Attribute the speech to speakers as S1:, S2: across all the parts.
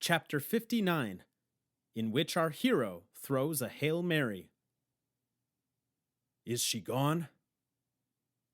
S1: Chapter 59, in which our hero throws a Hail Mary. Is she gone?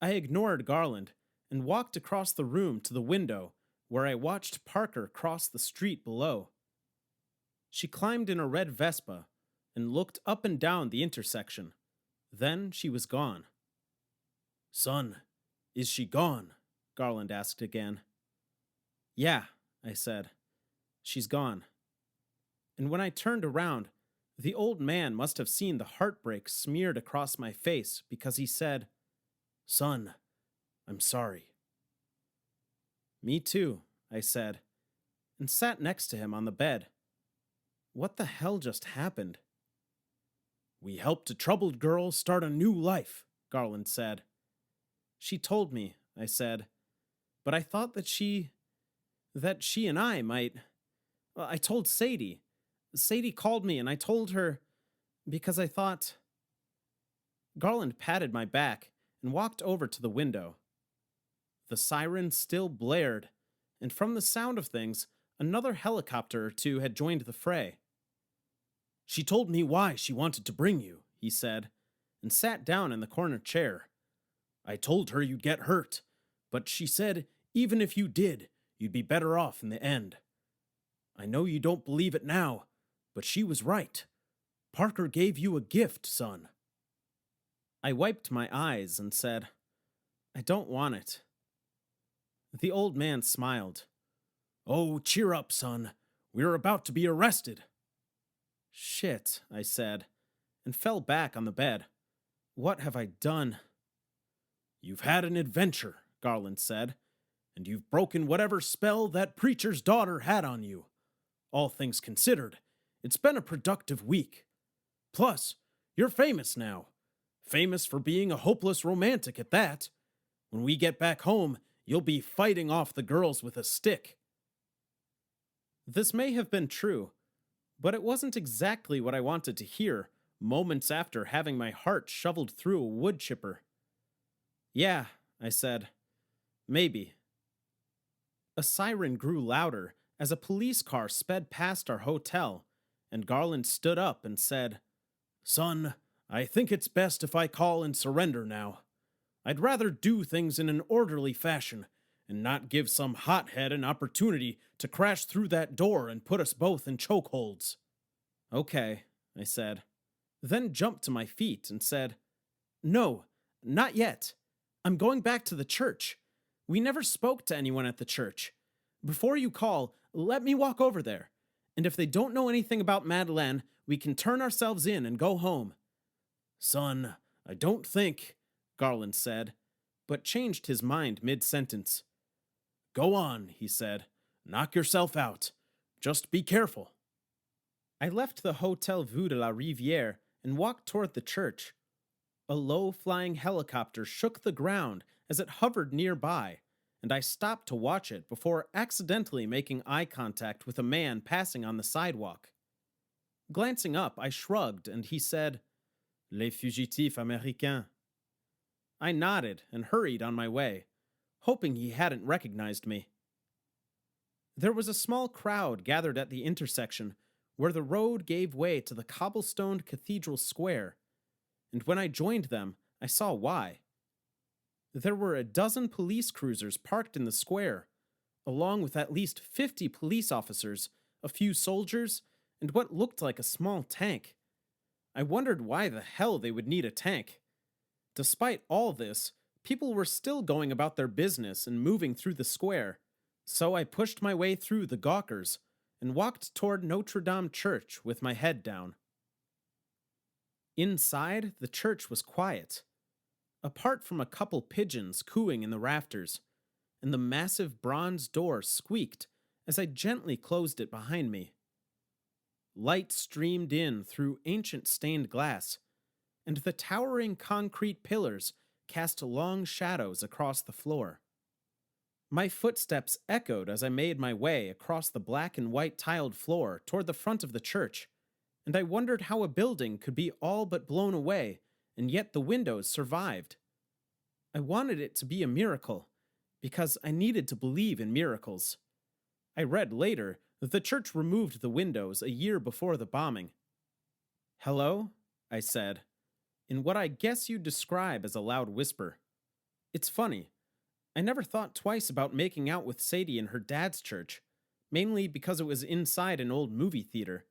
S1: I ignored Garland and walked across the room to the window where I watched Parker cross the street below. She climbed in a red Vespa and looked up and down the intersection. Then she was gone. Son, is she gone? Garland asked again. Yeah, I said. She's gone. And when I turned around, the old man must have seen the heartbreak smeared across my face because he said, Son, I'm sorry. Me too, I said, and sat next to him on the bed. What the hell just happened? We helped a troubled girl start a new life, Garland said. She told me, I said, but I thought that she and I might. Well, I told Sadie. Sadie called me and I told her because I thought. Garland patted my back and walked over to the window. The siren still blared, and from the sound of things, another helicopter or two had joined the fray. She told me why she wanted to bring you, he said, and sat down in the corner chair. I told her you'd get hurt, but she said even if you did, you'd be better off in the end. I know you don't believe it now, but she was right. Parker gave you a gift, son. I wiped my eyes and said, I don't want it. The old man smiled. Oh, cheer up, son. We're about to be arrested. Shit, I said, and fell back on the bed. What have I done? You've had an adventure, Garland said, and you've broken whatever spell that preacher's daughter had on you. All things considered, it's been a productive week. Plus, you're famous now. Famous for being a hopeless romantic at that. When we get back home, you'll be fighting off the girls with a stick. This may have been true, but it wasn't exactly what I wanted to hear moments after having my heart shoveled through a wood chipper. Yeah, I said. Maybe. A siren grew louder as a police car sped past our hotel, and Garland stood up and said, Son, I think it's best if I call and surrender now. I'd rather do things in an orderly fashion and not give some hothead an opportunity to crash through that door and put us both in chokeholds. Okay, I said, then jumped to my feet and said, No, not yet. I'm going back to the church. We never spoke to anyone at the church. Before you call, let me walk over there. And if they don't know anything about Madeleine, we can turn ourselves in and go home. Son, I don't think, Garland said, but changed his mind mid-sentence. Go on, he said. Knock yourself out. Just be careful. I left the Hotel Vue de la Rivière and walked toward the church. A low-flying helicopter shook the ground as it hovered nearby, and I stopped to watch it before accidentally making eye contact with a man passing on the sidewalk. Glancing up, I shrugged, and he said, Les fugitifs américains. I nodded and hurried on my way, hoping he hadn't recognized me. There was a small crowd gathered at the intersection where the road gave way to the cobblestoned cathedral square, and when I joined them, I saw why. There were a dozen police cruisers parked in the square, along with at least 50 police officers, a few soldiers, and what looked like a small tank. I wondered why the hell they would need a tank. Despite all this, people were still going about their business and moving through the square, so I pushed my way through the gawkers and walked toward Notre Dame Church with my head down. Inside, the church was quiet, apart from a couple pigeons cooing in the rafters, and the massive bronze door squeaked as I gently closed it behind me. Light streamed in through ancient stained glass, and the towering concrete pillars cast long shadows across the floor. My footsteps echoed as I made my way across the black and white tiled floor toward the front of the church, and I wondered how a building could be all but blown away, and yet the windows survived. I wanted it to be a miracle, because I needed to believe in miracles. I read later The church removed the windows a year before the bombing. Hello? I said, in what I guess you'd describe as a loud whisper. It's funny. I never thought twice about making out with Sadie in her dad's church, mainly because it was inside an old movie theater.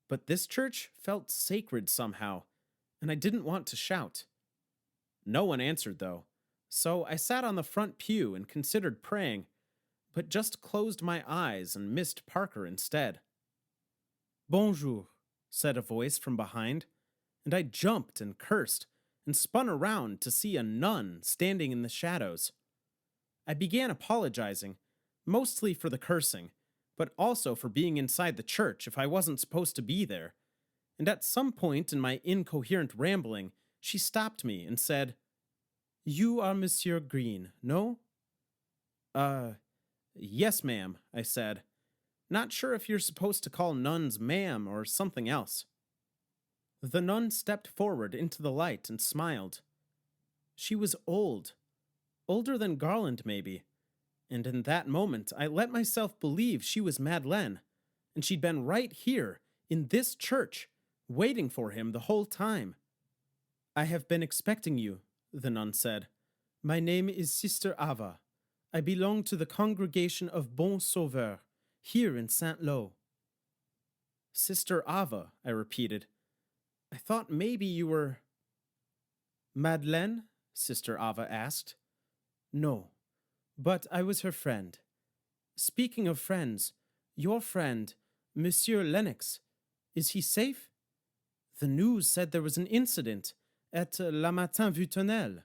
S1: But this church felt sacred somehow, and I didn't want to shout. No one answered, though, so I sat on the front pew and considered praying, but just closed my eyes and missed Parker instead. Bonjour, said a voice from behind, and I jumped and cursed and spun around to see a nun standing in the shadows. I began apologizing, mostly for the cursing, but also for being inside the church if I wasn't supposed to be there. And at some point in my incoherent rambling, she stopped me and said, "You are Monsieur Green, no?" Yes, ma'am, I said. Not sure if you're supposed to call nuns ma'am or something else. The nun stepped forward into the light and smiled. She was old. Older than Garland, maybe. And in that moment, I let myself believe she was Madeleine, and she'd been right here, in this church, waiting for him the whole time. I have been expecting you, the nun said. My name is Sister Ava. I belong to the congregation of Bon Sauveur, here in Saint-Lô. Sister Ava, I repeated. I thought maybe you were... Madeleine? Sister Ava asked. No, but I was her friend. Speaking of friends, your friend, Monsieur Lennox, is he safe? The news said there was an incident at La Martin-Vu-Tonnelle.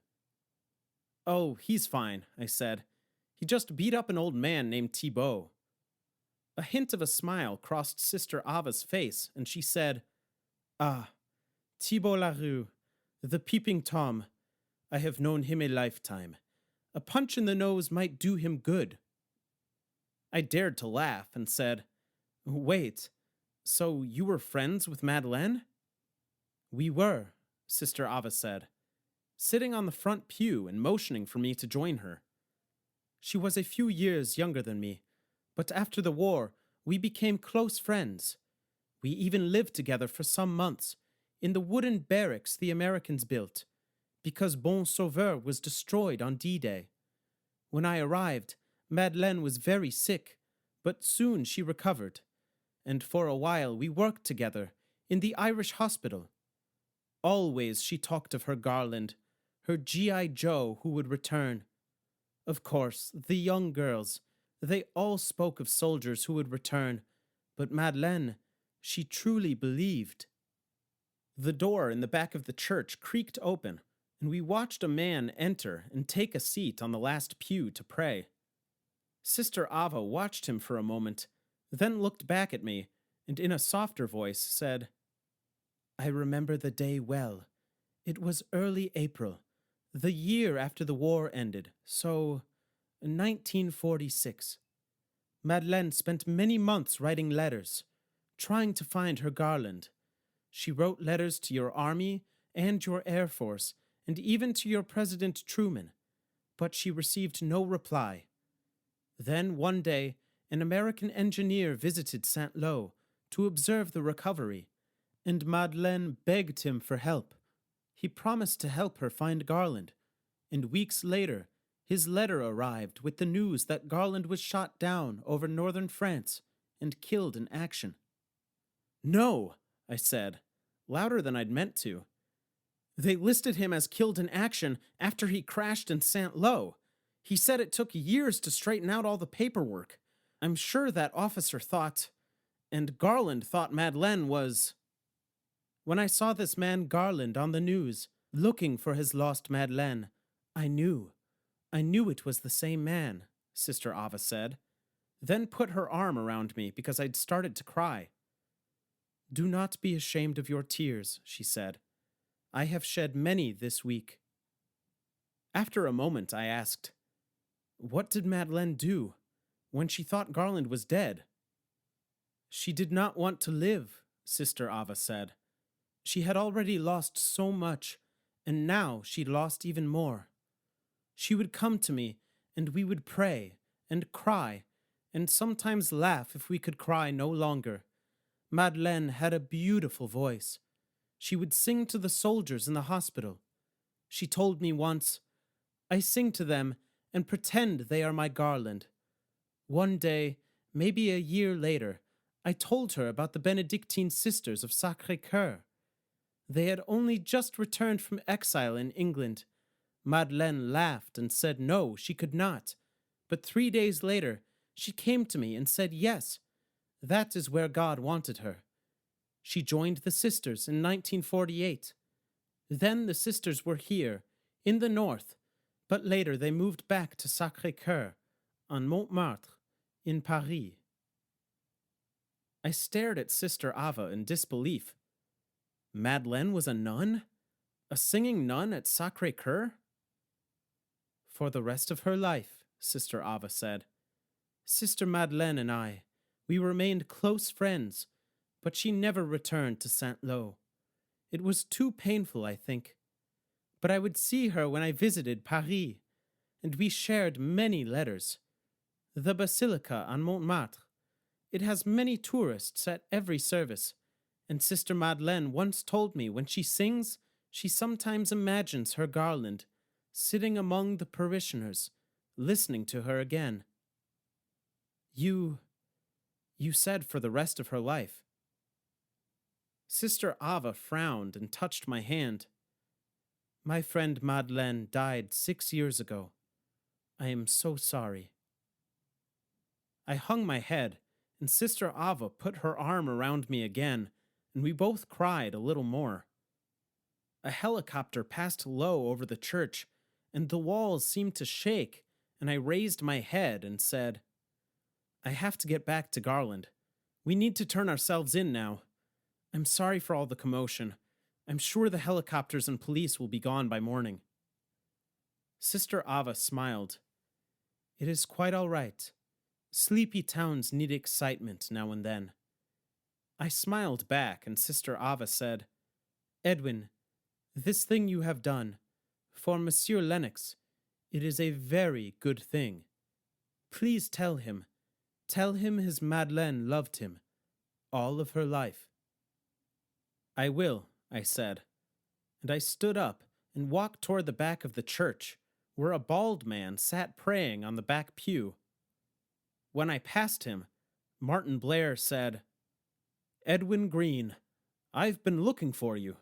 S1: Oh, he's fine, I said. He just beat up an old man named Thibault. A hint of a smile crossed Sister Ava's face, and she said, Ah, Thibault Larue, the peeping Tom. I have known him a lifetime. A punch in the nose might do him good. I dared to laugh and said, Wait, so you were friends with Madeleine? We were, Sister Ava said, sitting on the front pew and motioning for me to join her. She was a few years younger than me, but after the war, we became close friends. We even lived together for some months, in the wooden barracks the Americans built, because Bon Sauveur was destroyed on D-Day. When I arrived, Madeleine was very sick, but soon she recovered, and for a while we worked together in the Irish hospital. Always she talked of her Garland, her G.I. Joe who would return. Of course, the young girls, they all spoke of soldiers who would return, but Madeleine, she truly believed. The door in the back of the church creaked open, and we watched a man enter and take a seat on the last pew to pray. Sister Ava watched him for a moment, then looked back at me, and in a softer voice said, I remember the day well. It was early April, the year after the war ended, so 1946. Madeleine spent many months writing letters, trying to find her Garland. She wrote letters to your army and your Air Force, and even to your President Truman, but she received no reply. Then one day, an American engineer visited Saint-Lô to observe the recovery, and Madeleine begged him for help. He promised to help her find Garland, and weeks later, his letter arrived with the news that Garland was shot down over northern France and killed in action. No, I said, louder than I'd meant to. They listed him as killed in action after he crashed in Saint-Lô. He said it took years to straighten out all the paperwork. I'm sure that officer thought, and Garland thought Madeleine was... When I saw this man Garland on the news, looking for his lost Madeleine, I knew it was the same man, Sister Ava said, then put her arm around me because I'd started to cry. Do not be ashamed of your tears, she said. I have shed many this week. After a moment, I asked, what did Madeleine do when she thought Garland was dead? She did not want to live, Sister Ava said. She had already lost so much, and now she'd lost even more. She would come to me, and we would pray and cry, and sometimes laugh if we could cry no longer. Madeleine had a beautiful voice. She would sing to the soldiers in the hospital. She told me once, I sing to them and pretend they are my garland. One day, maybe a year later, I told her about the Benedictine sisters of Sacré-Cœur. They had only just returned from exile in England. Madeleine laughed and said no, she could not. But 3 days later, she came to me and said yes. That is where God wanted her. She joined the sisters in 1948. Then the sisters were here, in the north, but later they moved back to Sacré-Cœur, on Montmartre, in Paris. I stared at Sister Ava in disbelief. Madeleine was a nun? A singing nun at Sacré-Cœur? For the rest of her life, Sister Ava said. Sister Madeleine and I, we remained close friends, but she never returned to Saint-Lô. It was too painful, I think. But I would see her when I visited Paris, and we shared many letters. The Basilica on Montmartre. It has many tourists at every service, and Sister Madeleine once told me when she sings, she sometimes imagines her garland, sitting among the parishioners, listening to her again. You said for the rest of her life. Sister Ava frowned and touched my hand. My friend Madeleine died 6 years ago. I am so sorry. I hung my head, and Sister Ava put her arm around me again, and we both cried a little more. A helicopter passed low over the church, and the walls seemed to shake, and I raised my head and said, I have to get back to Garland. We need to turn ourselves in now. I'm sorry for all the commotion. I'm sure the helicopters and police will be gone by morning. Sister Ava smiled. It is quite all right. Sleepy towns need excitement now and then. I smiled back, and Sister Ava said, Edwin, this thing you have done, for Monsieur Lennox, it is a very good thing. Please tell him his Madeleine loved him, all of her life. I will, I said, and I stood up and walked toward the back of the church, where a bald man sat praying on the back pew. When I passed him, Martin Blair said, Edwin Green, I've been looking for you.